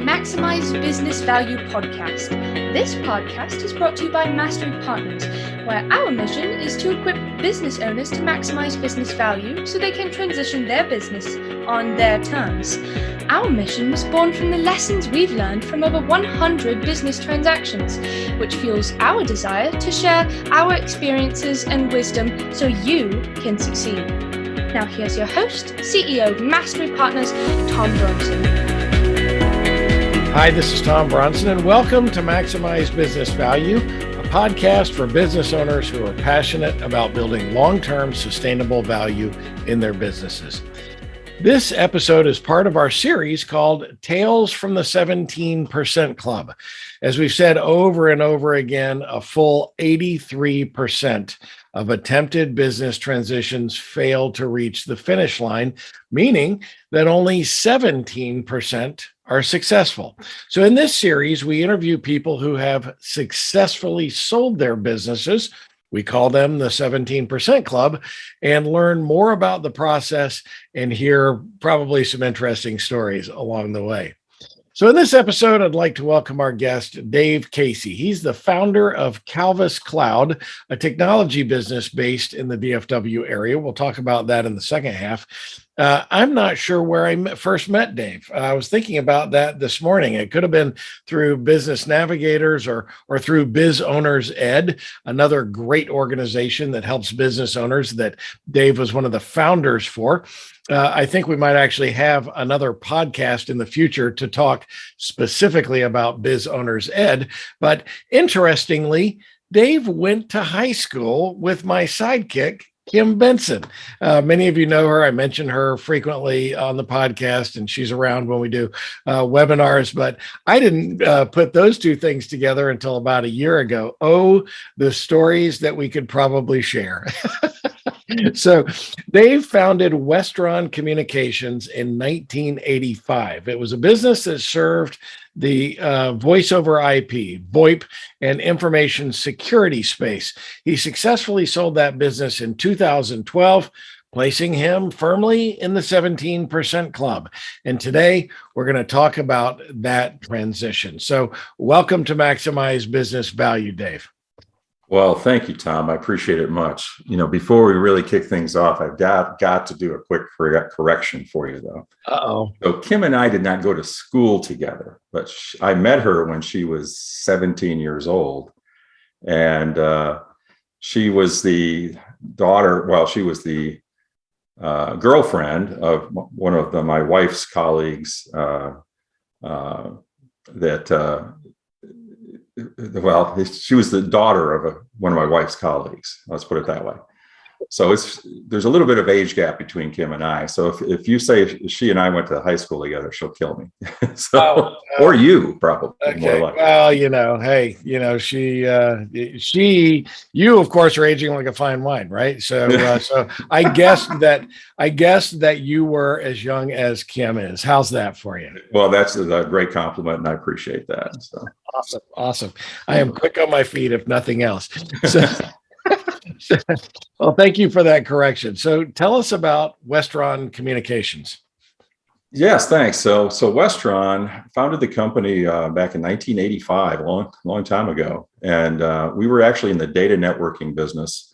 Maximize Business Value podcast. This podcast is brought to you by Mastery Partners, where our mission is to equip business owners to maximize business value so they can transition their business on their terms. Our mission was born from the lessons we've learned from over 100 business transactions, which fuels our desire to share our experiences and wisdom so you can succeed. Now here's your host, CEO of Mastery Partners, Tom Bronson. Hi, this is Tom Bronson, and welcome to Maximize Business Value, a podcast for business owners who are passionate about building long-term sustainable value in their businesses. This episode is part of our series called Tales from the 17% Club. As we've said over and over again, a full 83% of attempted business transitions fail to reach the finish line, meaning that only 17% are successful. So in this series, we interview people who have successfully sold their businesses. We call them the 17% Club, and learn more about the process and hear probably some interesting stories along the way. So in this episode, I'd like to welcome our guest, Dave Casey. He's the founder of Calvus Cloud, a technology business based in the DFW area. We'll talk about that in the second half. I'm not sure where I first met Dave. I was thinking about that this morning. It could have been through Business Navigators or through Biz Owners Ed, another great organization that helps business owners that Dave was one of the founders for. I think we might actually have another podcast in the future to talk specifically about Biz Owners Ed. But interestingly, Dave went to high school with my sidekick, Kim Benson. Many of you know her. I mention her frequently on the podcast, and she's around when we do webinars, but I didn't put those two things together until about a year ago. Oh, the stories that we could probably share. So Dave founded Westron Communications in 1985. It was a business that served the voice over IP, VoIP and Information Security space. He successfully sold that business in 2012, placing him firmly in the 17% Club. And today we're going to talk about that transition. So welcome to Maximize Business Value, Dave. Well, thank you, Tom. I appreciate it much. Before we really kick things off, I've got to do a quick correction for you, though. Uh-oh. So Kim and I did not go to school together, but I met her when she was 17 years old. And she was the girlfriend of one of my wife's colleagues she was the daughter of one of my wife's colleagues. Let's put it that way. So there's a little bit of age gap between Kim and I. So if you say she and I went to high school together, she'll kill me. Or you probably. Okay. More likely. Well, you of course are aging like a fine wine, right? So I guess that you were as young as Kim is. How's that for you? Well, that's a great compliment, and I appreciate that. So. Awesome. I am quick on my feet, if nothing else. Well, thank you for that correction. So tell us about Westron Communications. Yes, thanks. So Westron founded the company back in 1985, a long time ago. And we were actually in the data networking business.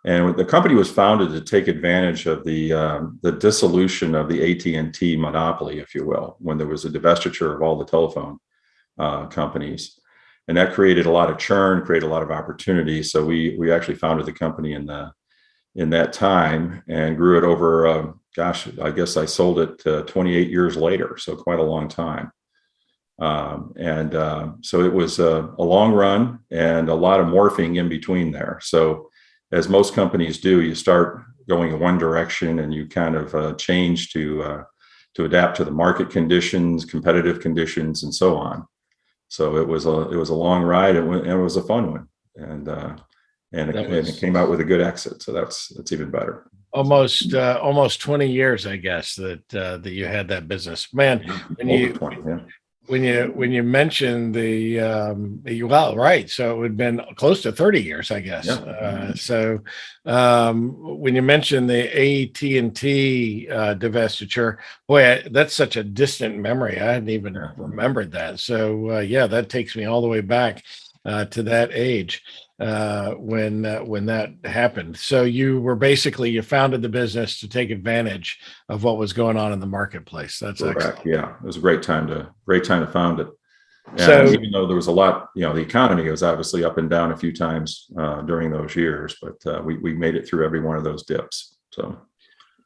And the company was founded to take advantage of the dissolution of the AT&T monopoly, if you will, when there was a divestiture of all the telephone companies. And that created a lot of churn, created a lot of opportunity. So we actually founded the company in that time and grew it over, I guess I sold it 28 years later. So quite a long time. So it was a long run and a lot of morphing in between there. So as most companies do, you start going in one direction and you kind of change to adapt to the market conditions, competitive conditions, and so on. So it was a long ride, and it was a fun one, and it came out with a good exit. So that's even better. Almost 20 years, I guess, that you had that business, man. Over 20, yeah. when you mentioned well, right. So it would have been close to 30 years, I guess. Yeah. When you mentioned the AT&T divestiture, boy, that's such a distant memory. I hadn't even remembered that. So that takes me all the way back to that age when that happened. So you founded the business to take advantage of what was going on in the marketplace. That's Correct. excellent. Yeah, it was a great time to found it. And So even though there was a lot, the economy was obviously up and down a few times during those years, but we made it through every one of those dips.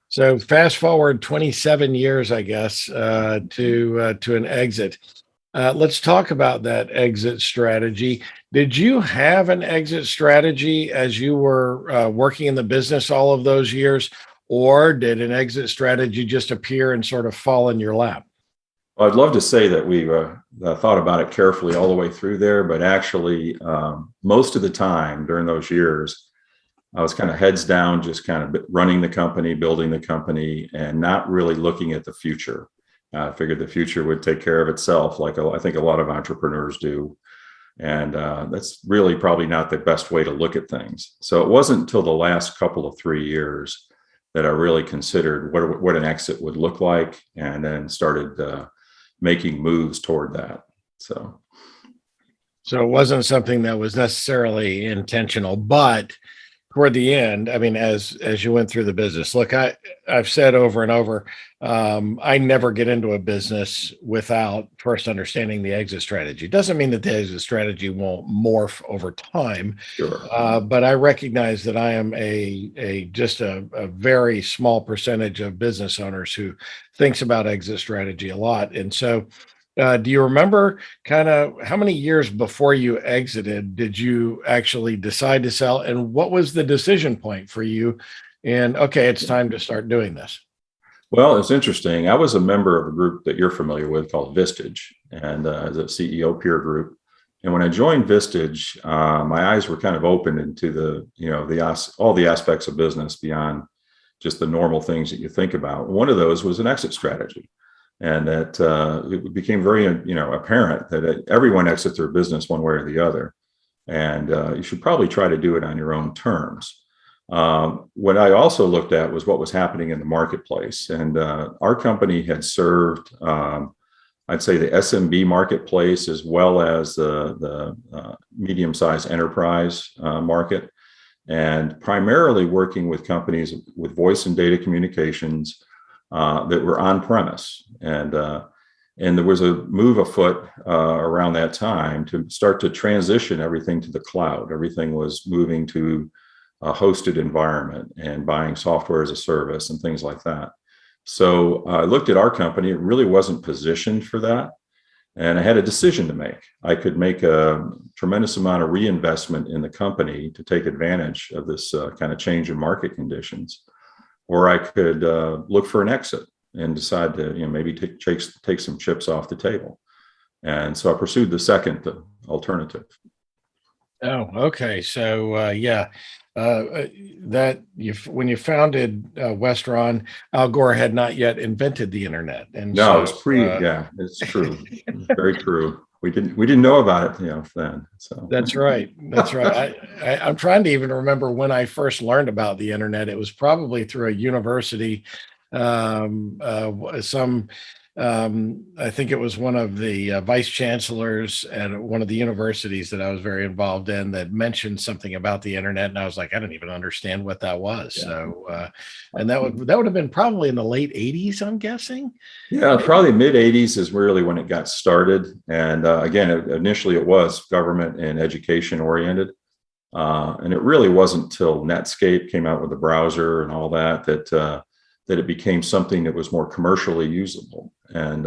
So fast forward 27 years, I guess, to an exit. Let's talk about that exit strategy. Did you have an exit strategy as you were working in the business all of those years, or did an exit strategy just appear and sort of fall in your lap? Well, I'd love to say that we thought about it carefully all the way through there, but actually, most of the time during those years, I was kind of heads down, just kind of running the company, building the company, and not really looking at the future. I figured the future would take care of itself, like I think a lot of entrepreneurs do. And that's really probably not the best way to look at things. So it wasn't until the last couple of 3 years that I really considered what an exit would look like, and then started making moves toward that. So it wasn't something that was necessarily intentional, but toward the end, I mean, as you went through the business, look, I've said over and over, I never get into a business without first understanding the exit strategy. Doesn't mean that the exit strategy won't morph over time, sure. but I recognize that I am just a very small percentage of business owners who thinks about exit strategy a lot, and so. Do you remember kind of how many years before you exited did you actually decide to sell, and what was the decision point for you? And okay, it's time to start doing this. Well, it's interesting. I was a member of a group that you're familiar with called Vistage, and as a CEO peer group. And when I joined Vistage, my eyes were kind of opened into all the aspects of business beyond just the normal things that you think about. One of those was an exit strategy. And that it became very, apparent that everyone exits their business one way or the other, and you should probably try to do it on your own terms. What I also looked at was what was happening in the marketplace, and our company had served, I'd say, the SMB marketplace as well as the medium-sized enterprise market, and primarily working with companies with voice and data communications. That were on premise, and there was a move afoot around that time to start to transition everything to the cloud. Everything was moving to a hosted environment and buying software as a service and things like that. So I looked at our company; it really wasn't positioned for that, and I had a decision to make. I could make a tremendous amount of reinvestment in the company to take advantage of this kind of change in market conditions. Or I could look for an exit and decide to, maybe take some chips off the table. And so I pursued the second alternative. Oh, okay. So when you founded Westron, Al Gore had not yet invented the internet, and no, so it was yeah, it's true, very true. We didn't know about it, then. So that's right. That's right. I'm trying to even remember when I first learned about the internet. It was probably through a university. I think it was one of the vice chancellors at one of the universities that I was very involved in that mentioned something about the internet, and I was like, I don't even understand what that was. Yeah. So, and that would have been probably in the late '80s, I'm guessing. Yeah, probably mid '80s is really when it got started. And again, initially it was government and education oriented, and it really wasn't until Netscape came out with the browser and all that it became something that was more commercially usable. And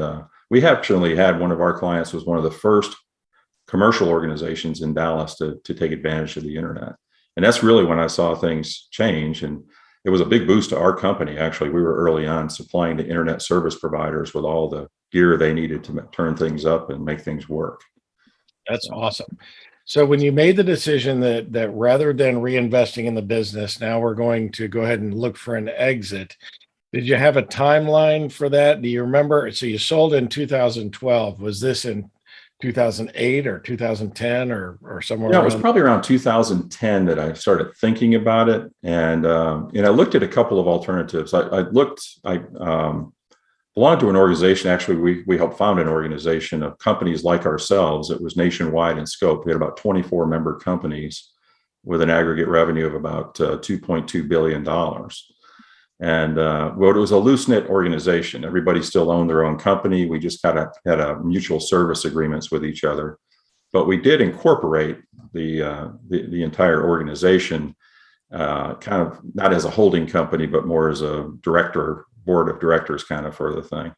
we actually had one of our clients was one of the first commercial organizations in Dallas to take advantage of the internet. And that's really when I saw things change. And it was a big boost to our company. Actually, we were early on supplying the internet service providers with all the gear they needed to turn things up and make things work. That's awesome. So when you made the decision that rather than reinvesting in the business, now we're going to go ahead and look for an exit, Did you have a timeline for that? Do you remember? So you sold in 2012. Was this in 2008 or 2010 or somewhere Yeah, it was around? probably around 2010 that I started thinking about it, and I looked at a couple of alternatives. I belonged to an organization. Actually, we helped found an organization of companies like ourselves. It was nationwide in scope. We had about 24 member companies with an aggregate revenue of about $2.2 billion. And well, it was a loose knit organization. Everybody still owned their own company. We just kind of had a mutual service agreements with each other, but we did incorporate the entire organization, kind of not as a holding company, but more as a board of directors kind of for the thing.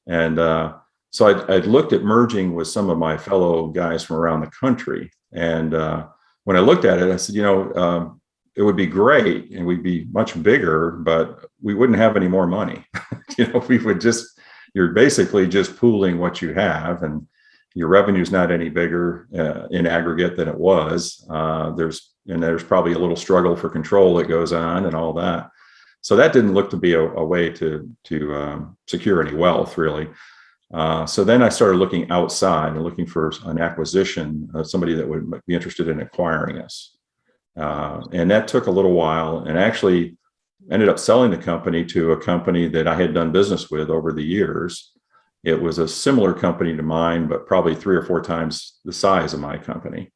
And so I'd looked at merging with some of my fellow guys from around the country. And when I looked at it, I said, it would be great and we'd be much bigger, but we wouldn't have any more money. We would you're basically just pooling what you have, and your revenue's not any bigger in aggregate than it was. There's probably a little struggle for control that goes on and all that. So that didn't look to be a way to secure any wealth, really. So then I started looking outside and looking for an acquisition, somebody that would be interested in acquiring us. And that took a little while, and actually ended up selling the company to a company that I had done business with over the years. It was a similar company to mine, but probably 3 or 4 times the size of my company,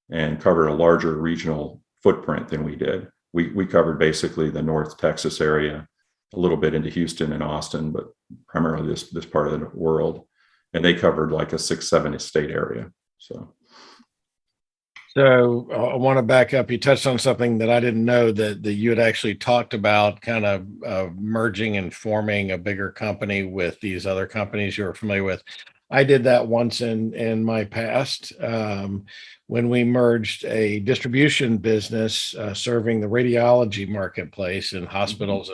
and covered a larger regional footprint than we did. We covered basically the North Texas area, a little bit into Houston and Austin, but primarily this part of the world. And they covered like a 6-7 state area. So I want to back up. You touched on something that I didn't know that you had actually talked about, kind of merging and forming a bigger company with these other companies you're familiar with. I did that once in my past, when we merged a distribution business serving the radiology marketplace in hospitals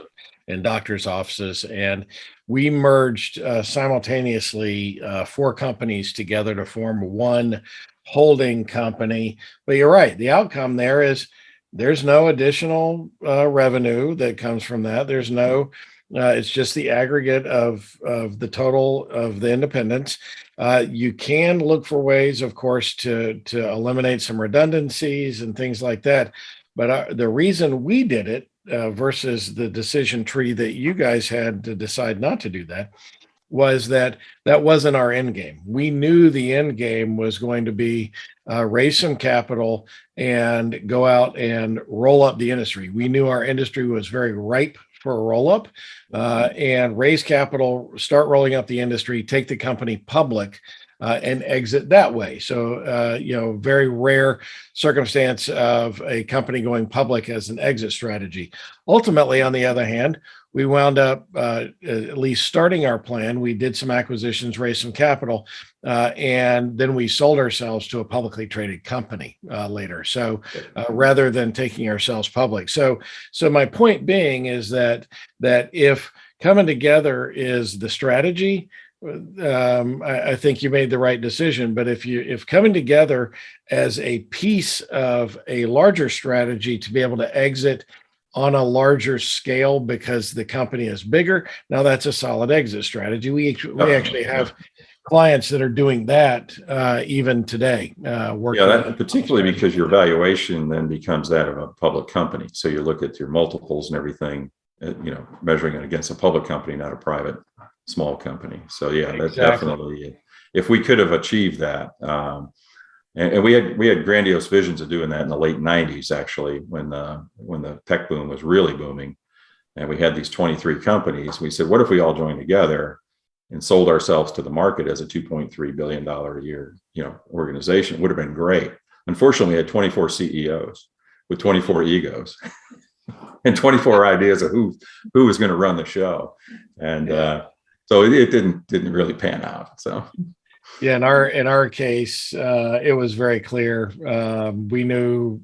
and doctors' offices. And we merged simultaneously 4 companies together to form one holding company. But you're right. The outcome there is there's no additional revenue that comes from that. There's no, it's just the aggregate of the total of the independents. You can look for ways, of course, to eliminate some redundancies and things like that. But the reason we did it versus the decision tree that you guys had to decide not to do that was that wasn't our end game. We knew the end game was going to be raise some capital and go out and roll up the industry. We knew our industry was very ripe for a roll up, and raise capital, start rolling up the industry, take the company public, and exit that way. So, very rare circumstance of a company going public as an exit strategy. Ultimately, on the other hand, we wound up at least starting our plan. We did some acquisitions, raised some capital, and then we sold ourselves to a publicly traded company later. So rather than taking ourselves public. So my point being is that if coming together is the strategy, I think you made the right decision. But if coming together as a piece of a larger strategy to be able to exit on a larger scale because the company is bigger, now that's a solid exit strategy. We actually have clients that are doing that even today. That particularly because your valuation then becomes that of a public company. So you look at your multiples and everything, measuring it against a public company, not a private small company. So that's definitely, if we could have achieved that, and we had grandiose visions of doing that in the late 90s, actually, when the tech boom was really booming, and we had these 23 companies. We said, what if we all joined together and sold ourselves to the market as a $2.3 billion a year, organization? It would have been great. Unfortunately, we had 24 CEOs with 24 egos and 24 ideas of who was going to run the show, and so it didn't really pan out. So. Yeah, in our case, it was very clear. We knew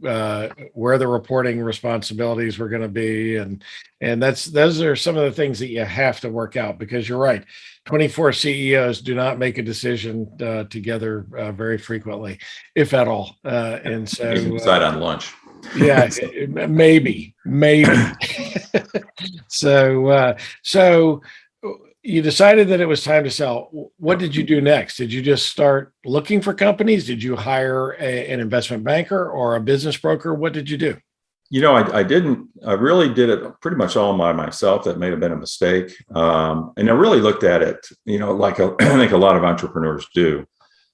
where the reporting responsibilities were going to be, and those are some of the things that you have to work out, because you're right. 24 CEOs do not make a decision together very frequently, if at all. And so you can decide on lunch. Yeah, maybe. So you decided that it was time to sell. What did you do next? Did you just start looking for companies? Did you hire an investment banker or a business broker? What did you do? I didn't. I really did it pretty much all by myself. That may have been a mistake. And I really looked at it, like I think a lot of entrepreneurs do.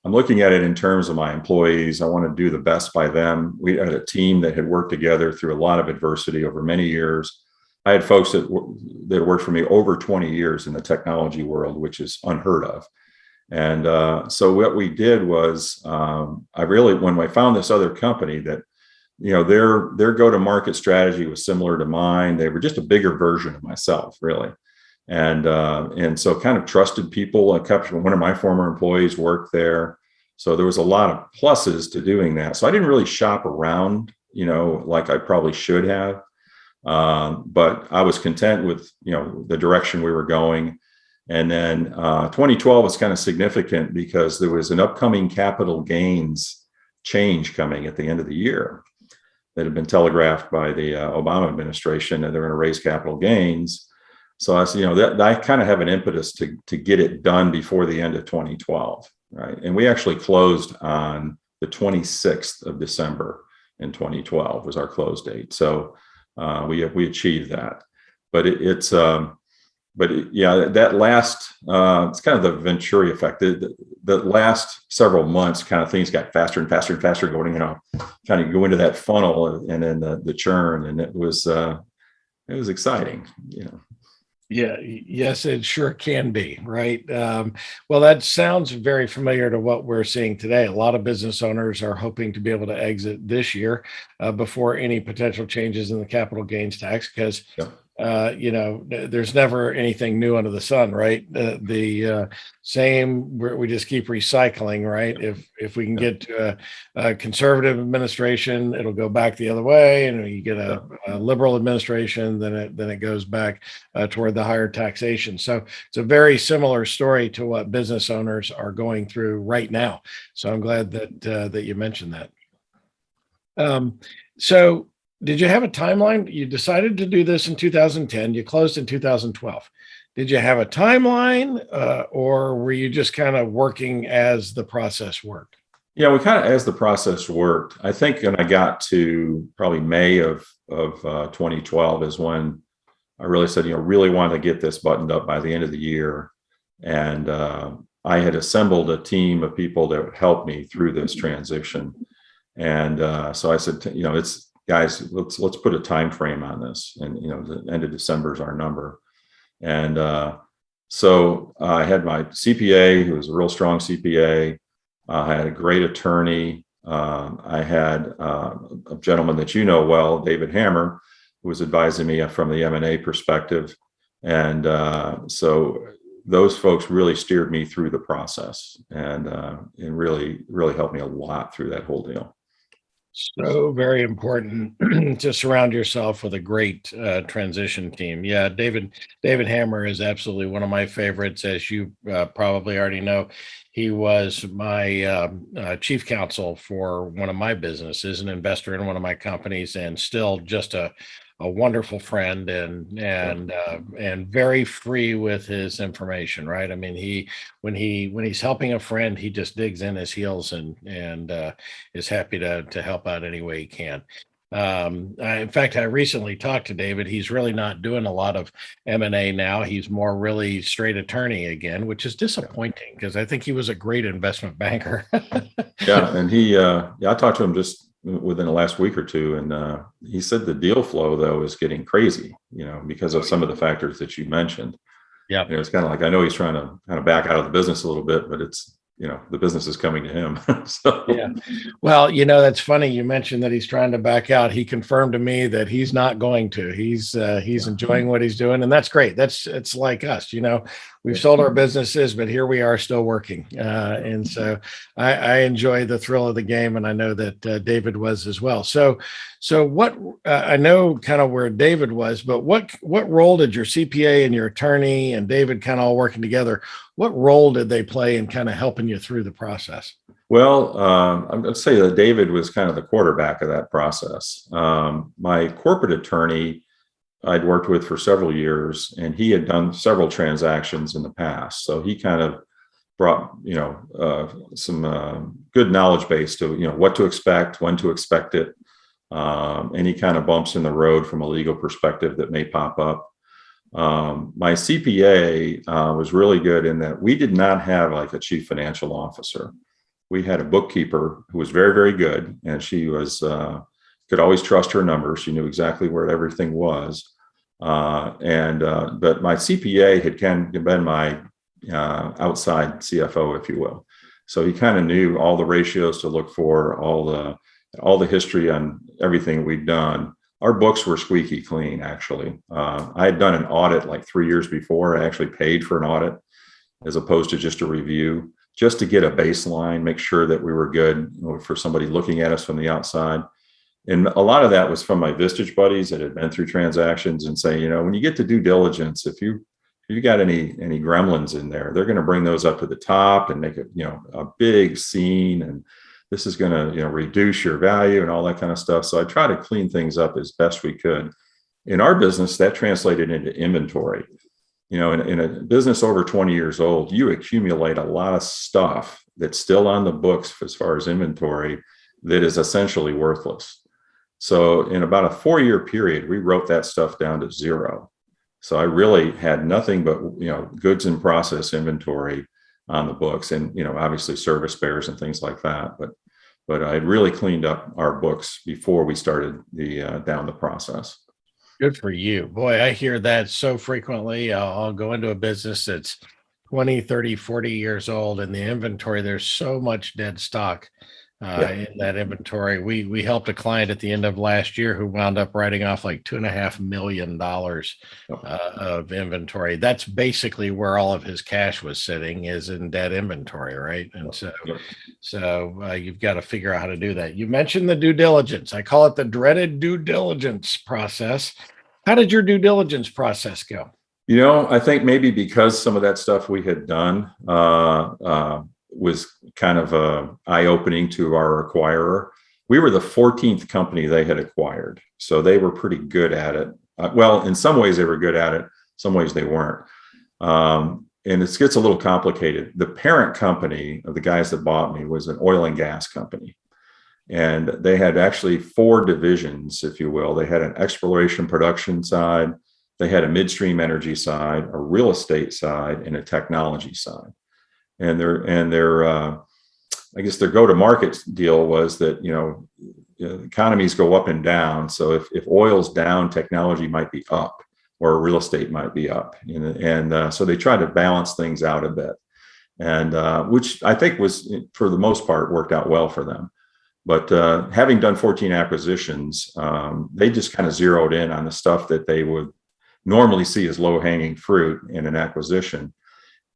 I'm looking at it in terms of my employees. I want to do the best by them. We had a team that had worked together through a lot of adversity over many years. I had folks that worked for me over 20 years in the technology world, which is unheard of. And so what we did was, when I found this other company that, their go-to-market strategy was similar to mine. They were just a bigger version of myself, really. And so kind of trusted people. One of my former employees worked there. So there was a lot of pluses to doing that. So I didn't really shop around, like I probably should have. But I was content with, the direction we were going. And then 2012 was kind of significant because there was an upcoming capital gains change coming at the end of the year that had been telegraphed by the Obama administration, that they're going to raise capital gains. So I said, that I kind of have an impetus to get it done before the end of 2012, right? And we actually closed on the 26th of December in 2012 was our close date. So we achieved that. But that last, it's kind of the Venturi effect. The last several months, kind of things got faster and faster and faster going, kind of go into that funnel and then the churn. And it was exciting, Yeah, yes, it sure can be, right? Well, that sounds very familiar to what we're seeing today. A lot of business owners are hoping to be able to exit this year before any potential changes in the capital gains tax, because there's never anything new under the sun, right? The same, we just keep recycling, right? If we can get to a conservative administration, it'll go back the other way, and you get a liberal administration, then it goes back toward the higher taxation. So it's a very similar story to what business owners are going through right now. So I'm glad that you mentioned that. So did you have a timeline? You decided to do this in 2010. You closed in 2012. Did you have a timeline, or were you just kind of working as the process worked? Yeah, we kind of, as the process worked. I think when I got to probably May of 2012 is when I really said, really want to get this buttoned up by the end of the year. And I had assembled a team of people that would help me through this transition. And so I said, guys, let's put a time frame on this. And, the end of December is our number. And so I had my CPA, who was a real strong CPA. I had a great attorney. I had a gentleman that well, David Hammer, who was advising me from the M&A perspective. And so those folks really steered me through the process and really, really helped me a lot through that whole deal. So very important to surround yourself with a great transition team. Yeah, David Hammer is absolutely one of my favorites, as you probably already know. He was my chief counsel for one of my businesses, an investor in one of my companies, and still just a wonderful friend and very free with his information, right? I mean, when he's helping a friend, he just digs in his heels and is happy to help out any way he can. In fact, I recently talked to David. He's really not doing a lot of M&A now. He's more really straight attorney again, which is disappointing because I think he was a great investment banker. Yeah, and I talked to him just within the last week or two, and he said the deal flow though is getting crazy, because of some of the factors that you mentioned. Yeah, it's kind of like, I know he's trying to kind of back out of the business a little bit, but it's the business is coming to him. So yeah, well, that's funny. You mentioned that he's trying to back out. He confirmed to me that he's not going to. He's enjoying what he's doing, and that's great. It's like us, we've sold our businesses, but here we are still working. And so I enjoy the thrill of the game, and I know that David was as well. So what I know kind of where David was, but what role did your CPA and your attorney and David kind of all working together? What role did they play in kind of helping you through the process? Well, I'm going to say that David was kind of the quarterback of that process. My corporate attorney I'd worked with for several years, and he had done several transactions in the past. So he kind of brought, some good knowledge base to, what to expect, when to expect it, any kind of bumps in the road from a legal perspective that may pop up. My CPA was really good in that we did not have like a chief financial officer. We had a bookkeeper who was very, very good, and she was could always trust her numbers. She knew exactly where everything was. But my CPA had kind of been my outside CFO, if you will. So he kind of knew all the ratios to look for, all the history on everything we'd done. Our books were squeaky clean, actually. I had done an audit like 3 years before. I actually paid for an audit as opposed to just a review, just to get a baseline, make sure that we were good for somebody looking at us from the outside. And a lot of that was from my Vistage buddies that had been through transactions and say, when you get to due diligence, if you got any gremlins in there, they're going to bring those up to the top and make it, a big scene. And this is going to, reduce your value and all that kind of stuff. So I try to clean things up as best we could. In our business, that translated into inventory. In a business over 20 years old, you accumulate a lot of stuff that's still on the books as far as inventory that is essentially worthless. So in about a 4-year period, we wrote that stuff down to zero. So I really had nothing but, goods in process inventory on the books, and, obviously service spares and things like that. But I had really cleaned up our books before we started down the process. Good for you. Boy, I hear that so frequently. I'll go into a business that's 20, 30, 40 years old, and the inventory, there's so much dead stock in that inventory. We helped a client at the end of last year who wound up writing off like $2.5 million of inventory. That's basically where all of his cash was sitting, is in dead inventory, right? And so you've got to figure out how to do that. You mentioned the due diligence. I call it the dreaded due diligence process. How did your due diligence process go? I think maybe because some of that stuff we had done was kind of eye-opening to our acquirer. We were the 14th company they had acquired, so they were pretty good at it. Well, in some ways they were good at it, some ways they weren't. And it gets a little complicated. The parent company of the guys that bought me was an oil and gas company. And they had actually 4 divisions, if you will. They had an exploration production side, they had a midstream energy side, a real estate side, and a technology side. And their I guess their go-to-market deal was that, economies go up and down. So if oil's down, technology might be up, or real estate might be up. So they tried to balance things out a bit, and which I think was, for the most part, worked out well for them. But having done 14 acquisitions, they just kind of zeroed in on the stuff that they would normally see as low-hanging fruit in an acquisition.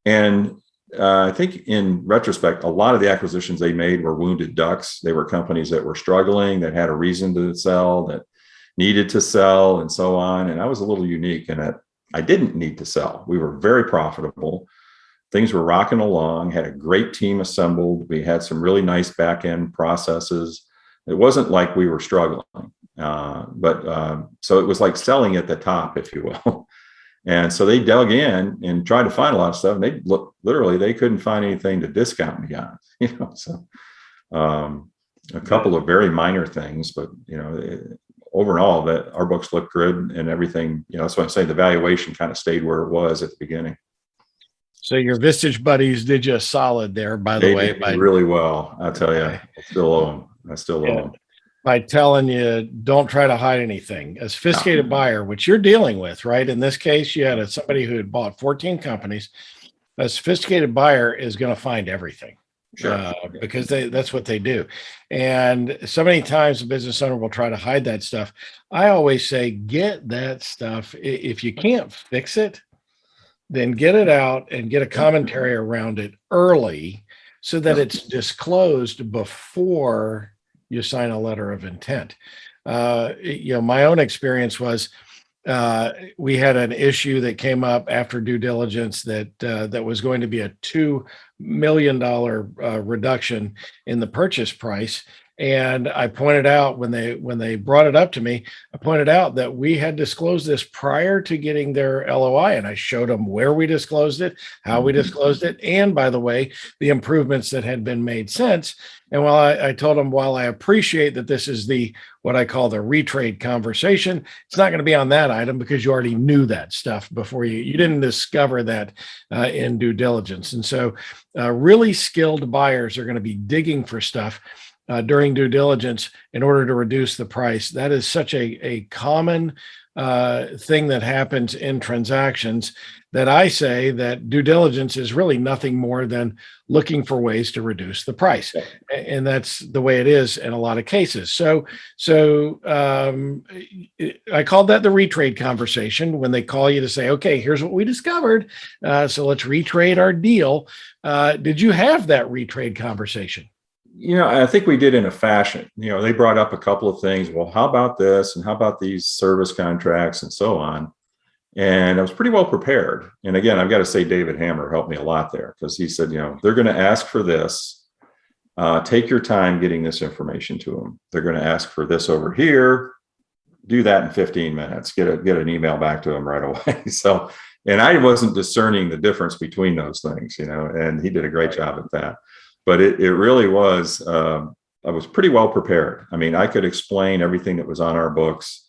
And I think in retrospect, a lot of the acquisitions they made were wounded ducks. They were companies that were struggling, that had a reason to sell, that needed to sell, and so on. And I was a little unique in that I didn't need to sell. We were very profitable. Things were rocking along, had a great team assembled. We had some really nice back-end processes. It wasn't like we were struggling. So it was like selling at the top, if you will. And so they dug in and tried to find a lot of stuff. And they couldn't find anything to discount me on, So a couple of very minor things, but overall, that our books look good and everything. That's why I'm saying the valuation kind of stayed where it was at the beginning. So your Vistage buddies did you a solid there, by the way. They did really well, I tell you. I still owe them. By telling you, don't try to hide anything. A sophisticated buyer, which you're dealing with, right? In this case, you had somebody who had bought 14 companies. A sophisticated buyer is going to find everything. Sure. Because that's what they do. And so many times a business owner will try to hide that stuff. I always say, get that stuff. If you can't fix it, then get it out and get a commentary around it early so that it's disclosed before you sign a letter of intent. My own experience was we had an issue that came up after due diligence that was going to be a $2 million reduction in the purchase price. And I pointed out when they brought it up to me, I pointed out that we had disclosed this prior to getting their LOI, and I showed them where we disclosed it, how we disclosed it, and by the way, the improvements that had been made since. And while I told them, while I appreciate that this is what I call the retrade conversation, it's not going to be on that item because you already knew that stuff before you didn't discover that in due diligence. And so really skilled buyers are going to be digging for stuff during due diligence in order to reduce the price. That is such a common thing that happens in transactions that I say that due diligence is really nothing more than looking for ways to reduce the price. And that's the way it is in a lot of cases. So I called that the retrade conversation when they call you to say, okay, here's what we discovered. So let's retrade our deal. Did you have that retrade conversation? I think we did in a fashion. They brought up a couple of things. Well, how about this? And how about these service contracts and so on? And I was pretty well prepared. And again, I've got to say, David Hammer helped me a lot there because he said, they're going to ask for this. Take your time getting this information to them. They're going to ask for this over here. Do that in 15 minutes. Get an email back to them right away. So, and I wasn't discerning the difference between those things, and he did a great job at that. But it really was, I was pretty well prepared. I mean, I could explain everything that was on our books.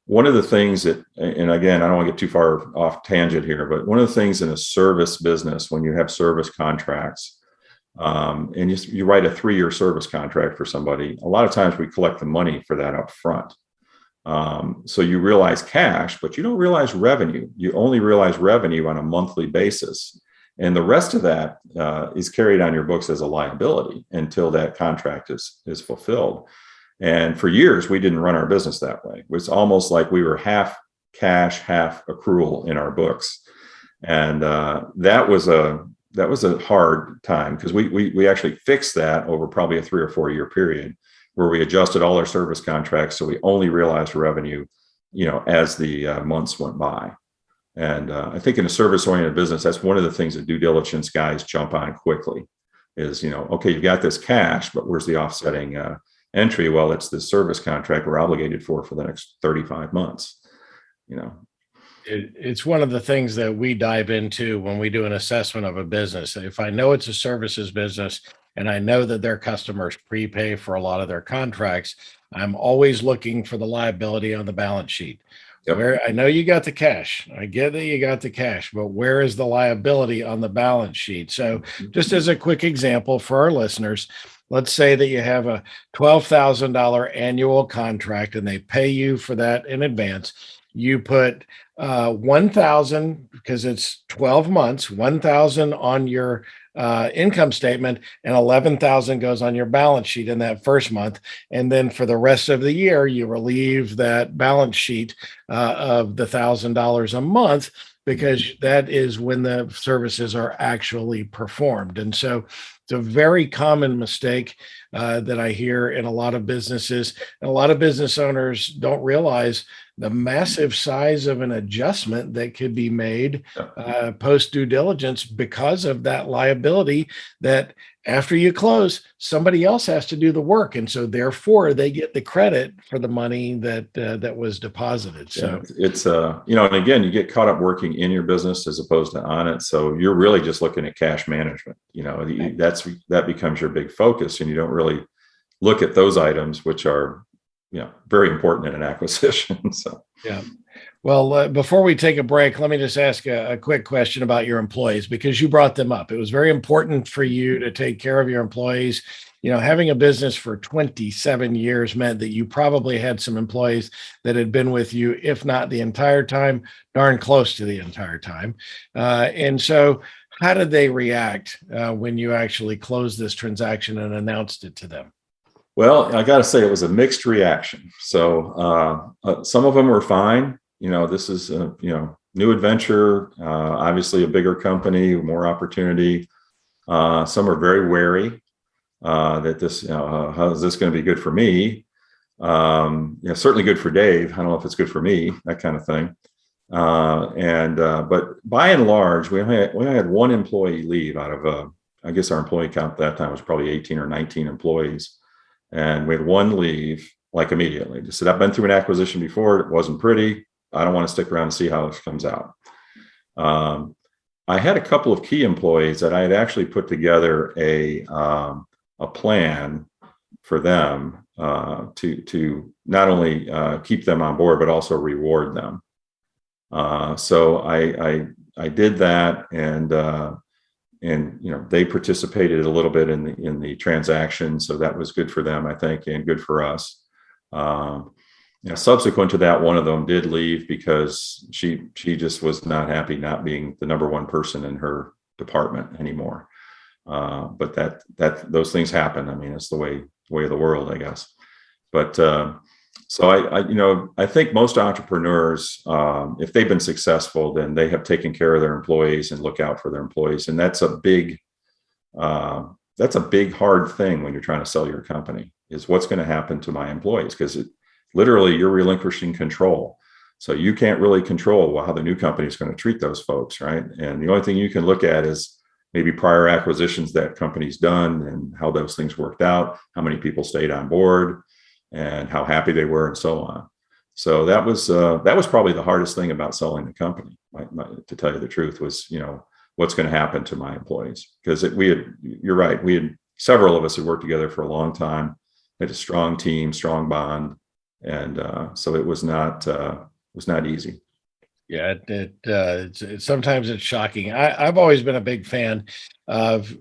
One of the things that, and again, I don't want to get too far off tangent here, but one of the things in a service business, when you have service contracts, and you write a 3-year service contract for somebody, a lot of times we collect the money for that up front. So you realize cash, but you don't realize revenue. You only realize revenue on a monthly basis. And the rest of that is carried on your books as a liability until that contract is fulfilled. And for years, we didn't run our business that way. It was almost like we were half cash, half accrual in our books. And that was a hard time because we actually fixed that over probably a 3 or 4 year period where we adjusted all our service contracts. So we only realized revenue, as the months went by. And I think in a service-oriented business, that's one of the things that due diligence guys jump on quickly is, okay, you've got this cash, but where's the offsetting entry? Well, it's the service contract we're obligated for the next 35 months, It's one of the things that we dive into when we do an assessment of a business. If I know it's a services business and I know that their customers prepay for a lot of their contracts, I'm always looking for the liability on the balance sheet. Yep. Where I know you got the cash. I get that you got the cash, but where is the liability on the balance sheet? So just as a quick example for our listeners, let's say that you have a $12,000 annual contract and they pay you for that in advance. You put $1,000 because it's 12 months, $1,000 on your income statement and $11,000 goes on your balance sheet in that first month. And then for the rest of the year, you relieve that balance sheet of the $1,000 a month because that is when the services are actually performed. And so it's a very common mistake that I hear in a lot of businesses. And a lot of business owners don't realize the massive size of an adjustment that could be made post due diligence because of that liability that after you close, somebody else has to do the work. And so therefore they get the credit for the money that was deposited. So it's, and again, you get caught up working in your business as opposed to on it. So you're really just looking at cash management, that becomes your big focus and you don't really look at those items, which are, very important in an acquisition. So, yeah. Well, before we take a break, let me just ask a quick question about your employees, because you brought them up. It was very important for you to take care of your employees. Having a business for 27 years meant that you probably had some employees that had been with you, if not the entire time, darn close to the entire time. And so how did they react when you actually closed this transaction and announced it to them? Well, I got to say it was a mixed reaction. So some of them were fine. This is a new adventure, obviously a bigger company, more opportunity. Some are very wary that this, how is this going to be good for me? Certainly good for Dave. I don't know if it's good for me, that kind of thing. But by and large, we only had one employee leave out of, I guess our employee count at that time was probably 18 or 19 employees. And we had one leave like immediately. Just said, I've been through an acquisition before. It wasn't pretty. I don't want to stick around and see how this comes out. I had a couple of key employees that I had actually put together a plan for them to not only keep them on board, but also reward them. So I did that, and they participated a little bit in the transaction, so that was good for them, I think, and good for us. Subsequent to that, one of them did leave because she just was not happy not being the number one person in her department anymore. But that those things happen. I mean, it's the way of the world, I guess. But so I think most entrepreneurs, if they've been successful, then they have taken care of their employees and look out for their employees, and that's a big hard thing when you're trying to sell your company. Is what's going to happen to my employees, because literally you're relinquishing control. So you can't really control how the new company is going to treat those folks, right? And the only thing you can look at is maybe prior acquisitions that company's done and how those things worked out, how many people stayed on board, and how happy they were, and so on. So that was probably the hardest thing about selling the company, to tell you the truth, was what's going to happen to my employees, because you're right, we had several of us who worked together for a long time, had a strong team, strong bond. And so it was not easy. Yeah, sometimes it's shocking. I've always been a big fan of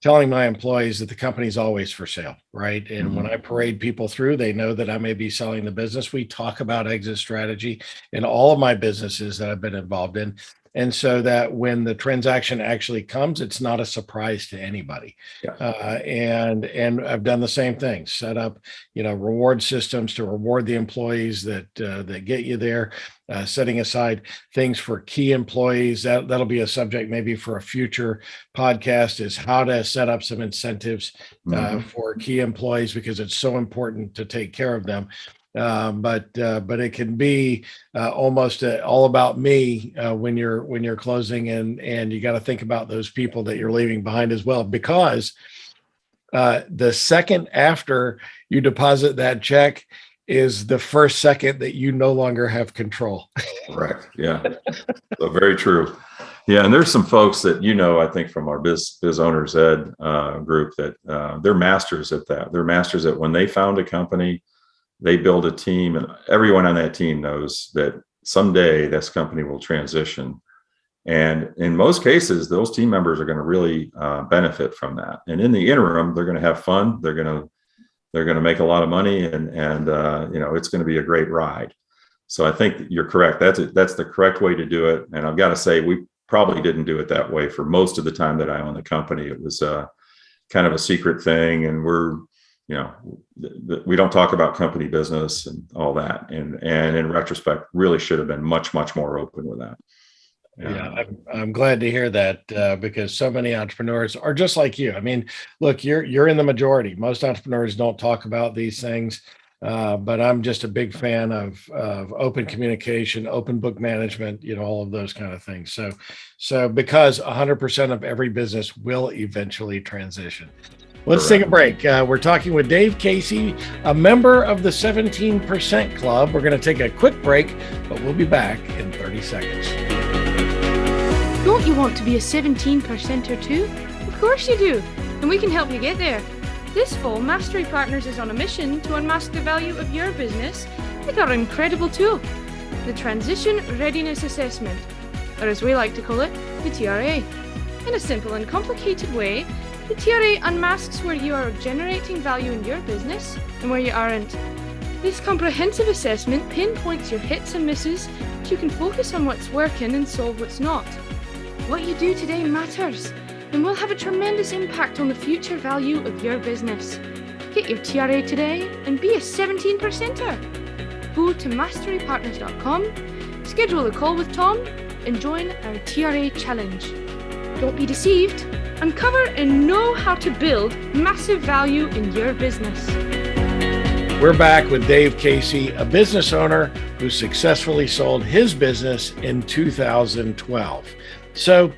telling my employees that the company's always for sale, right? And when I parade people through, they know that I may be selling the business. We talk about exit strategy in all of my businesses that I've been involved in. And so that when the transaction actually comes, it's not a surprise to anybody. Yeah. And I've done the same thing, set up, reward systems to reward the employees that get you there, setting aside things for key employees. That'll be a subject maybe for a future podcast, is how to set up some incentives for key employees, because it's so important to take care of them. But it can be almost all about me when you're closing, and you got to think about those people that you're leaving behind as well, because the second after you deposit that check is the first second that you no longer have control. Correct. Yeah. So very true. Yeah, and there's some folks that I think from our Biz Owners Ed group that they're masters at that. They're masters at when they found a company, they build a team, and everyone on that team knows that someday this company will transition. And in most cases, those team members are going to really benefit from that. And in the interim, they're going to have fun. They're going to make a lot of money, and it's going to be a great ride. So I think you're correct. That's the correct way to do it. And I've got to say, we probably didn't do it that way for most of the time that I owned the company. It was kind of a secret thing, and we don't talk about company business and all that. And in retrospect, really should have been much, much more open with that. Yeah, I'm glad to hear that, because so many entrepreneurs are just like you. I mean, look, you're in the majority. Most entrepreneurs don't talk about these things, but I'm just a big fan of open communication, open book management, all of those kind of things. So because 100% of every business will eventually transition. Let's take a break. We're talking with Dave Casey, a member of the 17% Club. We're going to take a quick break, but we'll be back in 30 seconds. Don't you want to be a 17%er too? Of course you do, and we can help you get there. This fall, Mastery Partners is on a mission to unmask the value of your business with our incredible tool, the Transition Readiness Assessment, or as we like to call it, the TRA. In a simple and complicated way, the TRA unmasks where you are generating value in your business and where you aren't. This comprehensive assessment pinpoints your hits and misses so you can focus on what's working and solve what's not. What you do today matters and will have a tremendous impact on the future value of your business. Get your TRA today and be a 17%er. Go to masterypartners.com, schedule a call with Tom, and join our TRA challenge. Don't be deceived. Uncover and know how to build massive value in your business. We're back with Dave Casey, a business owner who successfully sold his business in 2012. So,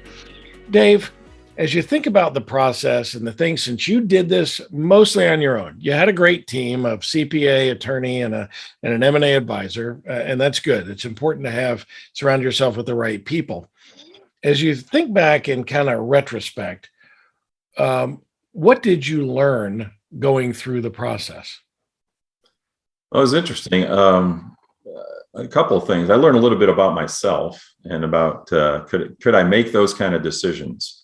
Dave, as you think about the process and the things, since you did this mostly on your own, you had a great team of CPA, attorney, and an M&A advisor, and that's good. It's important to surround yourself with the right people. As you think back in kind of retrospect, what did you learn going through the process? Well, it was interesting. A couple of things. I learned a little bit about myself and about could I make those kind of decisions?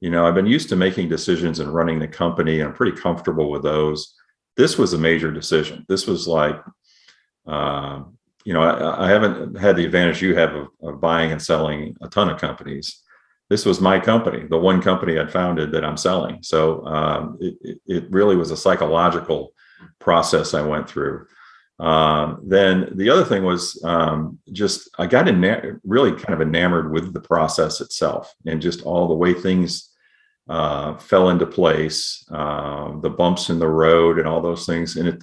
I've been used to making decisions and running the company, and I'm pretty comfortable with those. This was a major decision. This was like, I haven't had the advantage you have of buying and selling a ton of companies. This was my company, the one company I'd founded that I'm selling. So it really was a psychological process I went through. Then the other thing was I got really kind of enamored with the process itself and just all the way things fell into place, the bumps in the road and all those things. And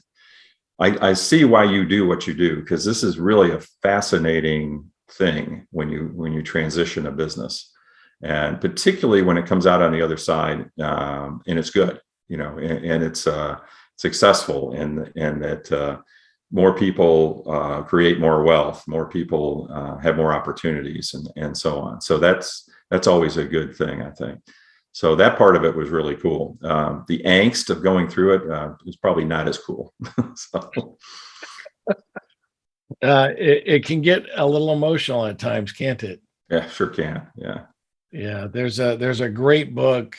I see why you do what you do, because this is really a fascinating thing when you transition a business, and particularly when it comes out on the other side and it's good, and it's successful, and that more people create more wealth, more people have more opportunities, and so on. So that's always a good thing, I think. So that part of it was really cool. The angst of going through it is probably not as cool. It can get a little emotional at times, can't it? Yeah, sure can. Yeah. Yeah. There's a great book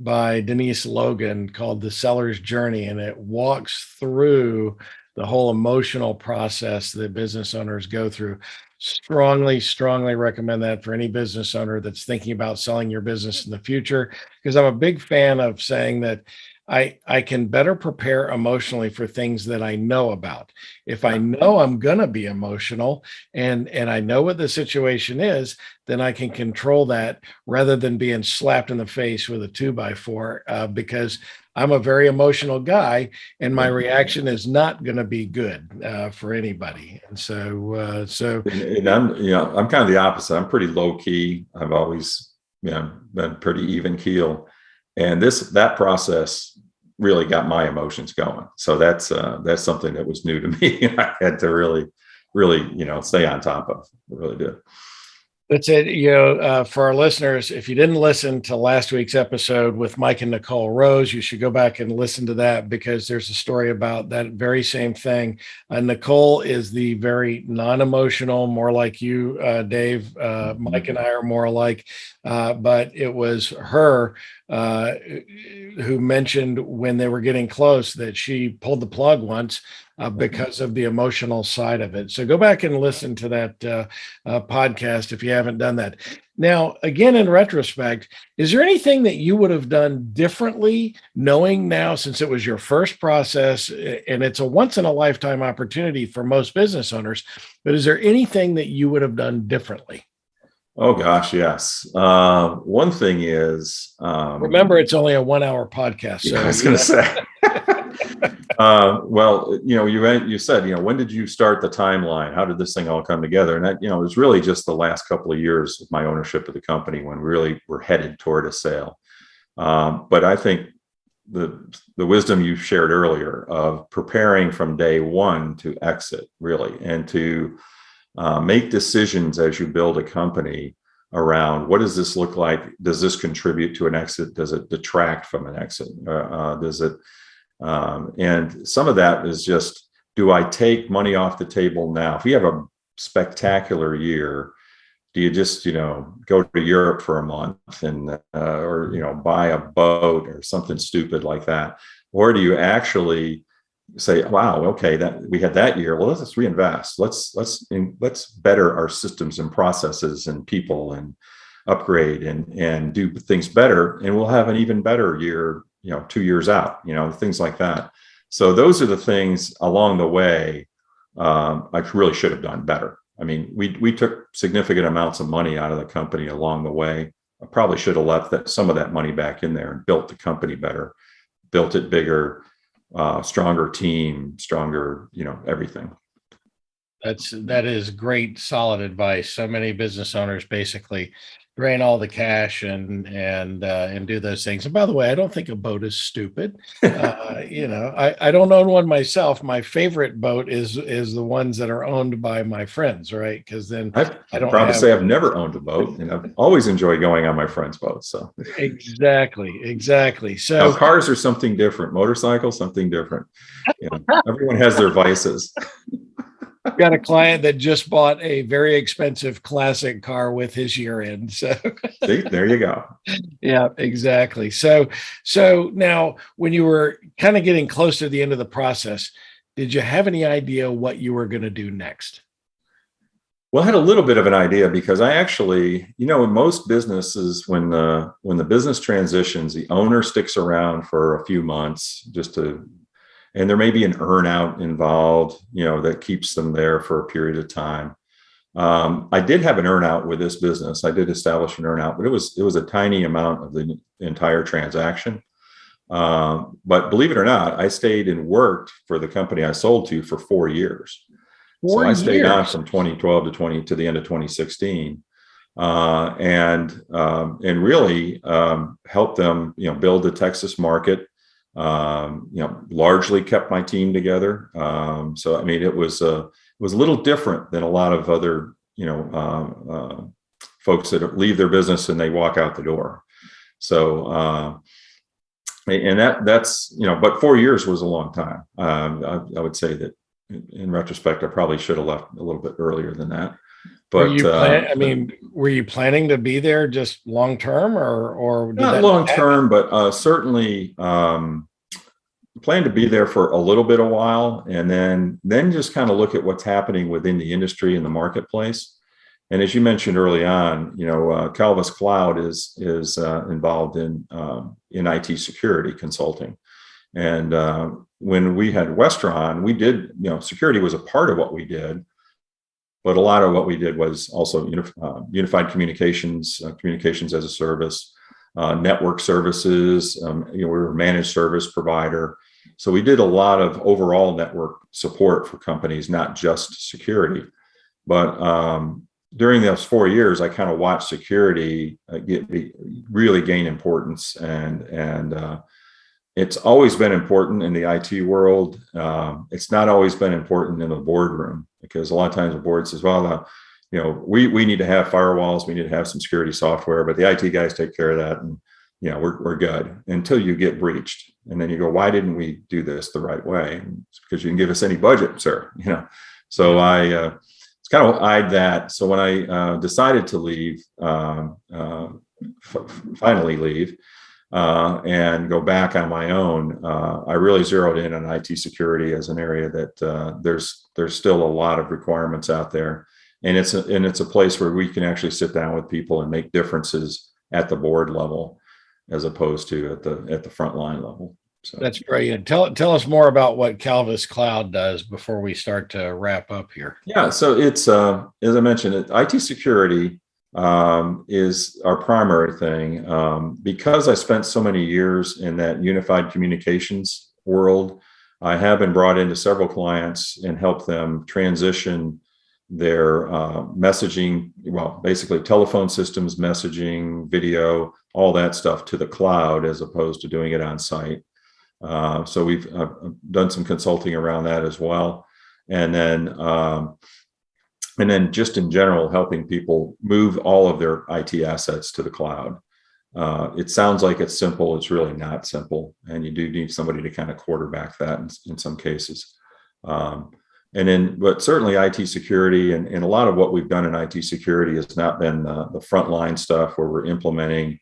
by Denise Logan called The Seller's Journey, and it walks through the whole emotional process that business owners go through. Strongly recommend that for any business owner that's thinking about selling your business in the future, because I'm a big fan of saying that I can better prepare emotionally for things that I know about. If I know I'm going to be emotional and I know what the situation is, then I can control that rather than being slapped in the face with a 2x4, because I'm a very emotional guy and my reaction is not going to be good for anybody. And so and I'm kind of the opposite. I'm pretty low key. I've always been pretty even keel. And that process really got my emotions going. So that's something that was new to me. I had to really, stay on top of. I really did. That's it. For our listeners, if you didn't listen to last week's episode with Mike and Nicole Rose, you should go back and listen to that, because there's a story about that very same thing. Nicole is the very non-emotional, more like you, Dave. Mike and I are more alike, but it was her who mentioned when they were getting close that she pulled the plug once because of the emotional side of it. So go back and listen to that podcast if you haven't done that. Now, again, in retrospect, is there anything that you would have done differently, knowing now, since it was your first process and it's a once in a lifetime opportunity for most business owners, but is there anything that you would have done differently? Oh gosh, yes. One thing is, remember, it's only a 1 hour podcast. So I was going to say, well, you said, when did you start the timeline? How did this thing all come together? And that, it was really just the last couple of years of my ownership of the company when we really were headed toward a sale. But I think the wisdom you shared earlier of preparing from day one to exit, really, and to make decisions as you build a company around what does this look like? Does this contribute to an exit? Does it detract from an exit? Does it? And some of that is just, do I take money off the table now? If you have a spectacular year, do you just, go to Europe for a month and, or, buy a boat or something stupid like that? Or do you actually say, wow, okay, that we had that year. Well, let's reinvest. Let's better our systems and processes and people and upgrade and do things better. And we'll have an even better year, 2 years out, things like that. So those are the things along the way I really should have done better. I mean, we took significant amounts of money out of the company along the way. I probably should have left some of that money back in there and built the company better, built it bigger, stronger team, stronger, everything. That is great, solid advice. So many business owners basically drain all the cash and do those things. And by the way, I don't think a boat is stupid. I don't own one myself. My favorite boat is the ones that are owned by my friends, right? Because then I'm proud to say I've never owned a boat, and I've always enjoyed going on my friends' boats. So exactly. So now, cars are something different. Motorcycles, something different. Everyone has their vices. got a client that just bought a very expensive classic car with his year end. So see, there you go. Yeah, exactly. So now when you were kind of getting close to the end of the process, did you have any idea what you were going to do next? Well, I had a little bit of an idea because I actually, in most businesses, when the business transitions, the owner sticks around for a few months and there may be an earn-out involved, that keeps them there for a period of time. I did have an earn-out with this business. I did establish an earn-out, but it was a tiny amount of the entire transaction. But believe it or not, I stayed and worked for the company I sold to for 4 years. So I stayed on from 2012 to the end of 2016, and really helped them, build the Texas market. Largely kept my team together. So I mean, it was a little different than a lot of other, folks that leave their business and they walk out the door. So, and that's, but 4 years was a long time. I would say that in retrospect, I probably should have left a little bit earlier than that. But were you planning to be there just long term, or not long term, but certainly plan to be there for a little bit of while, and then just kind of look at what's happening within the industry and the marketplace. And as you mentioned early on, Calvus Cloud is involved in IT security consulting. And when we had Westron, we did, security was a part of what we did. But a lot of what we did was also unified communications, communications as a service, network services. We were a managed service provider. So we did a lot of overall network support for companies, not just security. But during those 4 years, I kind of watched security really gain importance. And it's always been important in the IT world. It's not always been important in the boardroom, because a lot of times the board says, well, we need to have firewalls, we need to have some security software, but the IT guys take care of that, and we're good until you get breached. And then you go, why didn't we do this the right way? It's because you didn't give us any budget, sir. So I it's kind of eyed that. So when I decided to leave, finally leave, and go back on my own, I really zeroed in on IT security as an area that there's still a lot of requirements out there, and it's a place where we can actually sit down with people and make differences at the board level, as opposed to at the frontline level. So that's brilliant. Tell us more about what Calvus Cloud does before we start to wrap up here. Yeah, so it's as I mentioned, IT security is our primary thing. Because I spent so many years in that unified communications world, I have been brought into several clients and helped them transition their messaging, basically telephone systems, messaging, video, all that stuff to the cloud, as opposed to doing it on site. So we've done some consulting around that as well. And then just in general, helping people move all of their IT assets to the cloud. It sounds like it's simple. It's really not simple. And you do need somebody to kind of quarterback that in some cases. But certainly IT security and a lot of what we've done in IT security has not been the frontline stuff where we're implementing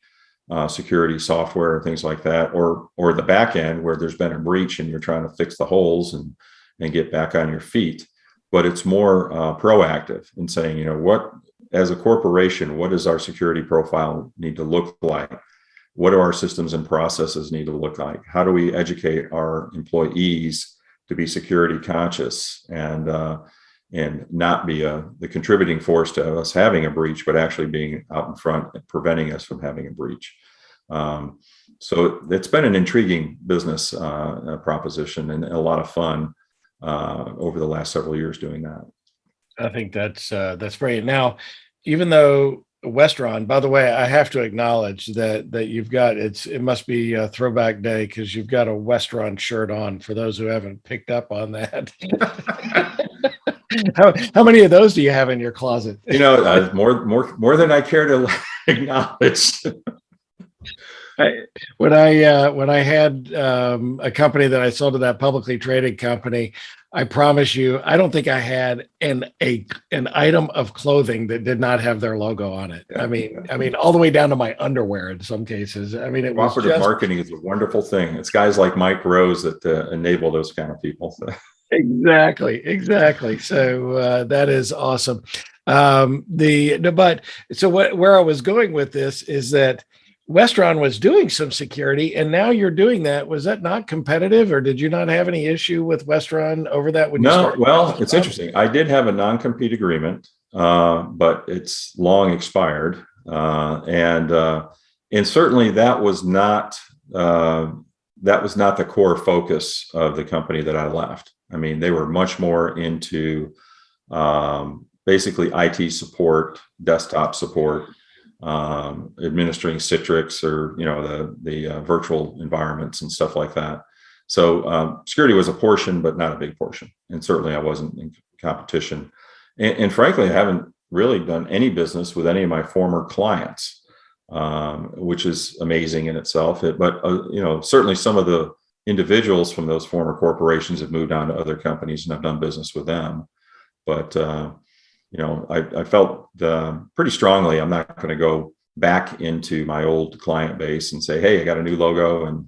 security software and things like that, or the back end where there's been a breach and you're trying to fix the holes and get back on your feet. But it's more proactive in saying, what, as a corporation, what does our security profile need to look like? What do our systems and processes need to look like? How do we educate our employees to be security conscious and not be the contributing force to us having a breach, but actually being out in front and preventing us from having a breach? So it's been an intriguing business proposition and a lot of fun over the last several years doing that. I think that's great. Now, even though Westron, by the way, I have to acknowledge that you've got it must be a throwback day because you've got a Westron shirt on for those who haven't picked up on that. How many of those do you have in your closet? More than I care to acknowledge. When I had a company that I sold to that publicly traded company, I promise you, I don't think I had an item of clothing that did not have their logo on it. Yeah. I mean, all the way down to my underwear in some cases. I mean, it was Cooperative marketing is a wonderful thing. It's guys like Mike Rose that enable those kind of people. Exactly. So that is awesome. But so where I was going with this is that Westron was doing some security, and now you're doing that. Was that not competitive, or did you not have any issue with Westron over that when you started? Well, it's interesting. I did have a non-compete agreement, but it's long expired, and certainly that was not the core focus of the company that I left. I mean, they were much more into basically IT support, desktop support. Administering Citrix or the virtual environments and stuff like that. So security was a portion, but not a big portion, and certainly I wasn't in competition. And frankly, I haven't really done any business with any of my former clients, which is amazing in itself. But certainly some of the individuals from those former corporations have moved on to other companies, and I've done business with them. But I felt pretty strongly I'm not going to go back into my old client base and say, hey, I got a new logo and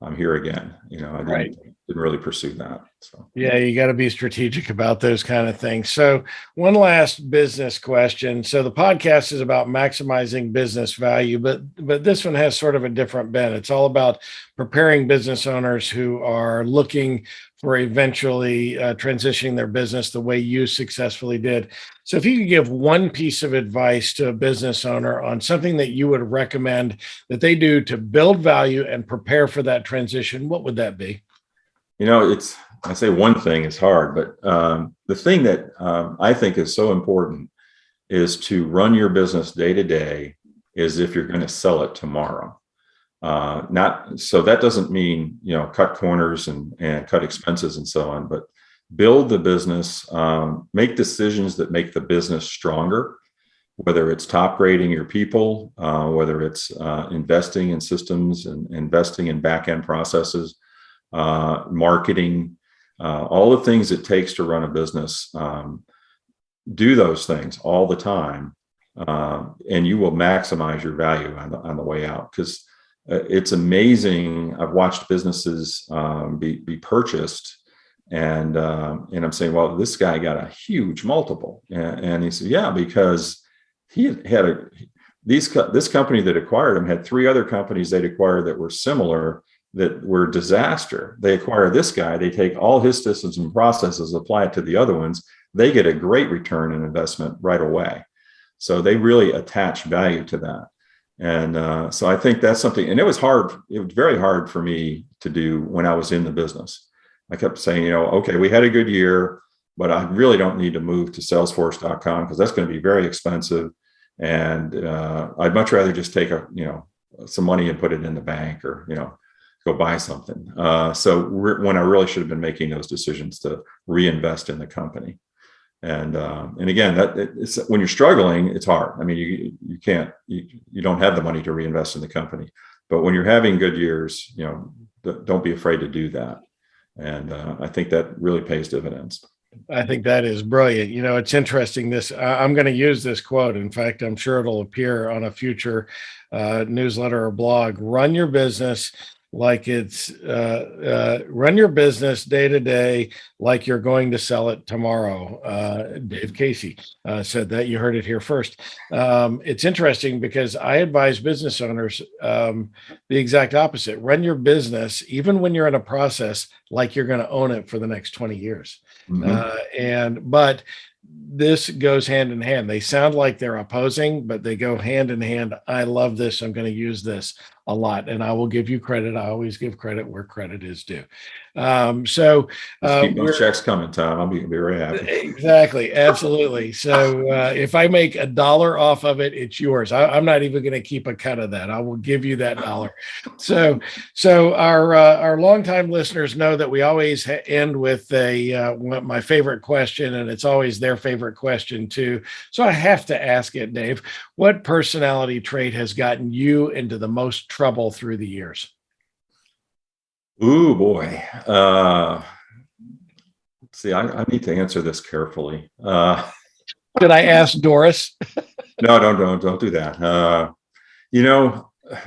I'm here again. I didn't really pursue that. So yeah, you got to be strategic about those kind of things. So one last business question. So the podcast is about maximizing business value, but this one has sort of a different bent. It's all about preparing business owners who are looking for eventually transitioning their business the way you successfully did. So if you could give one piece of advice to a business owner on something that you would recommend that they do to build value and prepare for that transition, what would that be? I say one thing is hard, but the thing that I think is so important is to run your business day to day as if you're going to sell it tomorrow. So that doesn't mean, cut corners and cut expenses and so on, but build the business, make decisions that make the business stronger, whether it's top grading your people, whether it's investing in systems and investing in back-end processes, marketing, all the things it takes to run a business. Do those things all the time, and you will maximize your value on the way out. Because it's amazing. I've watched businesses be purchased, and I'm saying, well, this guy got a huge multiple, and he said, yeah, because he had this company that acquired him had 3 other companies they'd acquired that were similar, that were disaster. They acquire this guy, they take all his systems and processes, apply it to the other ones. They get a great return on investment right away. So they really attach value to that. And so I think that's something, and it was hard. It was very hard for me to do when I was in the business. I kept saying, okay, we had a good year, but I really don't need to move to Salesforce.com because that's going to be very expensive. And I'd much rather just take some money and put it in the bank or, go buy something. So when I really should have been making those decisions to reinvest in the company. And again, it's when you're struggling, it's hard. I mean, you don't have the money to reinvest in the company, but when you're having good years, don't be afraid to do that. And I think that really pays dividends. I think that is brilliant. It's interesting. I'm going to use this quote. In fact, I'm sure it'll appear on a future newsletter or blog. Run your business like run your business day to day like you're going to sell it tomorrow. Dave Casey said that. You heard it here first. It's interesting because I advise business owners the exact opposite. Run your business, even when you're in a process, like you're going to own it for the next 20 years. Mm-hmm. But this goes hand in hand. They sound like they're opposing, but they go hand in hand. I love this. I'm going to use this a lot, and I will give you credit. I always give credit where credit is due. So keep those checks coming, Tom. I'll be very happy. Exactly. Absolutely. So if I make $1 off of it, it's yours. I'm not even going to keep a cut of that. I will give you that $1. So our longtime listeners know that we always end with my favorite question, and it's always their favorite question too. So I have to ask it, Dave. What personality trait has gotten you into the most trouble through the years? Ooh, boy. See, I need to answer this carefully. Did I ask Doris? No, don't do that.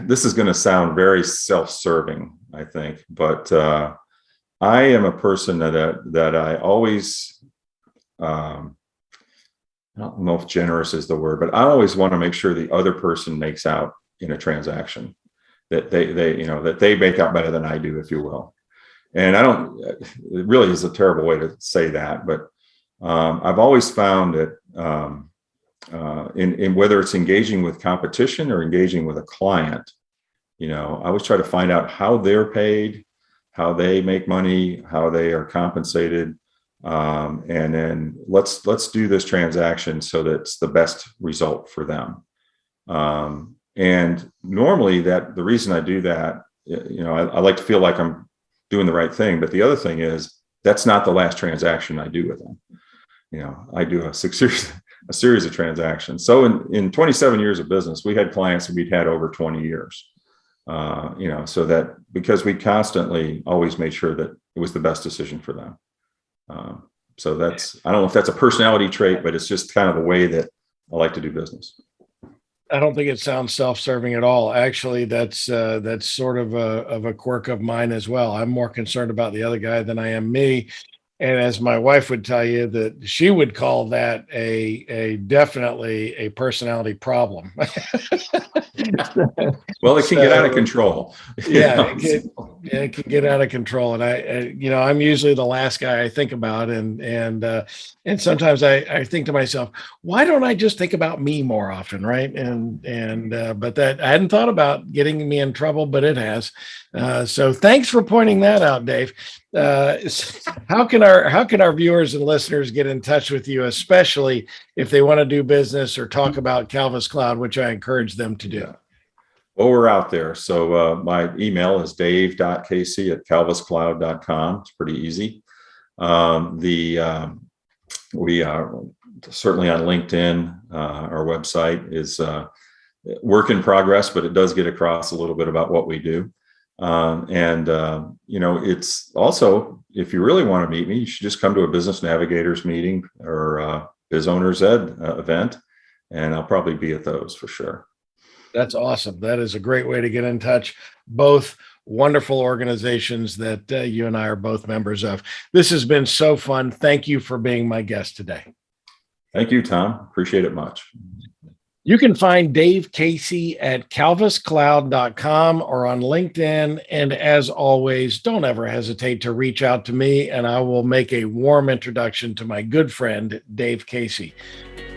This is going to sound very self-serving, I think, but I am a person that I always, I don't know if generous is the word, but I always want to make sure the other person makes out in a transaction, that they make out better than I do, if you will. And it really is a terrible way to say that, but I've always found that in whether it's engaging with competition or engaging with a client, I always try to find out how they're paid, how they make money, how they are compensated. And then let's do this transaction so that it's the best result for them. And normally the reason I do that, I like to feel like I'm doing the right thing. But the other thing is that's not the last transaction I do with them. I do a series of transactions. So in 27 years of business, we had clients that we'd had over 20 years. So that because we constantly always made sure that it was the best decision for them. So I don't know if that's a personality trait, but it's just kind of the way that I like to do business. I don't think it sounds self-serving at all. Actually, that's sort of a quirk of mine as well. I'm more concerned about the other guy than I am me. And as my wife would tell you, that she would call that a definitely a personality problem. Well, it can get out of control. Yeah, it can get out of control. And I'm usually the last guy I think about. And sometimes I think to myself, why don't I just think about me more often, right? But that I hadn't thought about getting me in trouble, but it has. So thanks for pointing that out, Dave. How can our viewers and listeners get in touch with you, especially if they want to do business or talk about Calvus Cloud, which I encourage them to do? Well, we're out there. So my email is dave.casey@calvuscloud.com. It's pretty easy. We are certainly on LinkedIn. Our website is work in progress, but it does get across a little bit about what we do. It's also, if you really want to meet me, you should just come to a Business Navigators meeting or Biz Owners Ed event, and I'll probably be at those for sure. That's awesome. That is a great way to get in touch. Both wonderful organizations that you and I are both members of. This has been so fun. Thank you for being my guest today. Thank you, Tom. Appreciate it much. You can find Dave Casey at calvuscloud.com or on LinkedIn. And as always, don't ever hesitate to reach out to me, and I will make a warm introduction to my good friend, Dave Casey.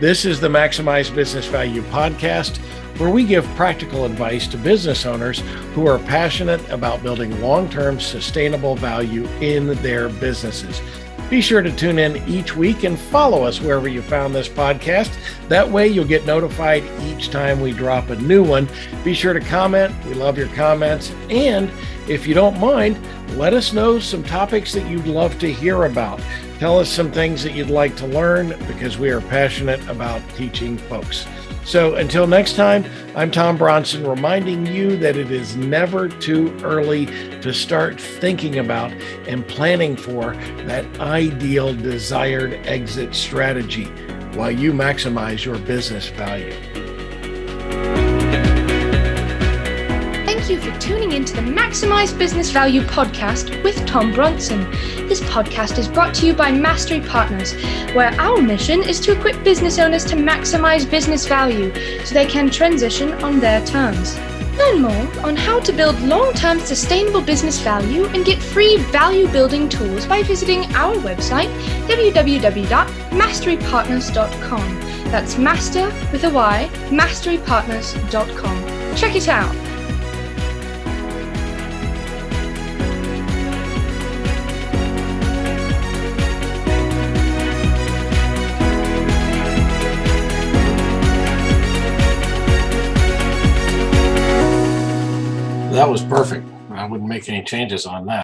This is the Maximize Business Value podcast, where we give practical advice to business owners who are passionate about building long-term sustainable value in their businesses. Be sure to tune in each week and follow us wherever you found this podcast. That way you'll get notified each time we drop a new one. Be sure to comment. We love your comments. And if you don't mind, let us know some topics that you'd love to hear about. Tell us some things that you'd like to learn, because we are passionate about teaching folks. So until next time, I'm Tom Bronson, reminding you that it is never too early to start thinking about and planning for that ideal desired exit strategy while you maximize your business value. Thank you for tuning into the Maximize Business Value podcast with Tom Bronson. This podcast is brought to you by Mastery Partners, where our mission is to equip business owners to maximize business value so they can transition on their terms. Learn more on how to build long-term sustainable business value and get free value-building tools by visiting our website, www.masterypartners.com. That's master with a Y, masterypartners.com. Check it out. that was perfect. I wouldn't make any changes on that.